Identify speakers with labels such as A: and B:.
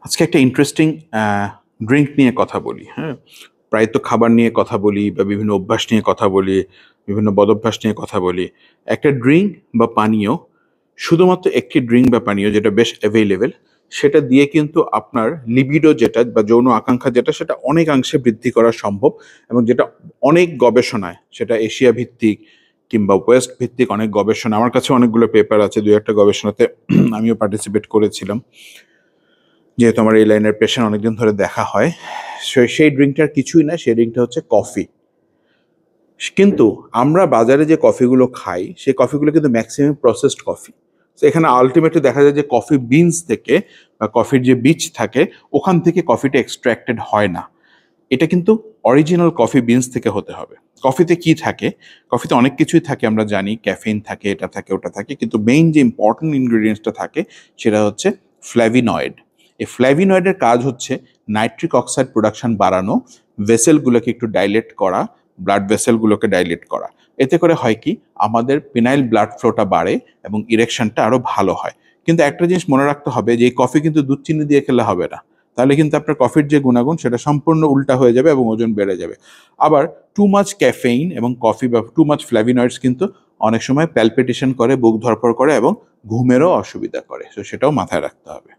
A: আজকে একটা interesting drink নিয়ে কথা বলি, হ্যাঁ? প্রায় তো খাবার নিয়ে কথা বলি বা বিভিন্ন অভ্যাস নিয়ে কথা বলি, বিভিন্ন বদভ্যাস নিয়ে কথা বলি। একটা ড্রিঙ্ক বা পানীয়, শুধুমাত্র একটি ড্রিঙ্ক বা পানীয় যেটা বেশ অ্যাভেইলেবল, সেটা দিয়ে কিন্তু আপনার লিবিডো যেটা বা যৌন আকাঙ্ক্ষা যেটা সেটা অনেকাংশে বৃদ্ধি করা সম্ভব এবং যেটা অনেক গবেষণায় সেটা এশিয়া ভিত্তিক কিংবা ওয়েস্ট ভিত্তিক অনেক গবেষণা আমার কাছে অনেকগুলো পেপার আছে, ২-১টা গবেষণাতে আমিও পার্টিসিপেট করেছিলাম। যেহেতু আমার এই লাইনের পেশেন্ট অনেকদিন ধরে দেখা হয়, সেই ড্রিঙ্কটার কিছুই না, সেই ড্রিঙ্কটা হচ্ছে কফি। কিন্তু আমরা বাজারে যে কফিগুলো খাই, সেই কফিগুলো কিন্তু ম্যাক্সিমাম প্রসেসড কফি। তো এখানে আল্টিমেটলি দেখা যায় যে কফি বিনস থেকে বা কফির যে বীজ থাকে, ওখান থেকে কফিটা এক্সট্র্যাক্টেড হয় না। এটা কিন্তু অরিজিনাল কফি বিনস থেকে হতে হবে। কফিতে কি থাকে? কফিতে অনেক কিছুই থাকে আমরা জানি, ক্যাফেইন থাকে, এটা থাকে, ওটা থাকে। কিন্তু মেইন যে ইম্পর্টেন্ট ইনগ্রেডিয়েন্টসটা থাকে সেটা হচ্ছে ফ্ল্যাভিনয়েড। এই ফ্ল্যাভিনয়েডের কাজ হচ্ছে নাইট্রিক অক্সাইড প্রোডাকশন বাড়ানো, ভেসেলগুলোকে একটু ডাইলেট করা, ব্লাড ভেসেলগুলোকে ডাইলেট করা। এতে করে হয় কি, আমাদের পেনাইল ব্লাড ফ্লোটা বাড়ে এবং ইরেকশনটা আরো ভালো হয়। কিন্তু একটা জিনিস মনে রাখতে হবে যে এই কফি কিন্তু দুধ চিনি দিয়ে খেলে হবে না। তাহলে কিন্তু আপনার কফির যে গুণাগুণ সেটা সম্পূর্ণ উল্টা হয়ে যাবে এবং ওজন বেড়ে যাবে। আবার টু মাচ ক্যাফেইন এবং কফি বা টু মাচ ফ্ল্যাভিনয়েডস কিন্তু অনেক সময় প্যালপিটেশন করে, বুক ধড়ফড় করে এবং ঘুমেরও অসুবিধা করে। তো সেটাও মাথায় রাখতে হবে।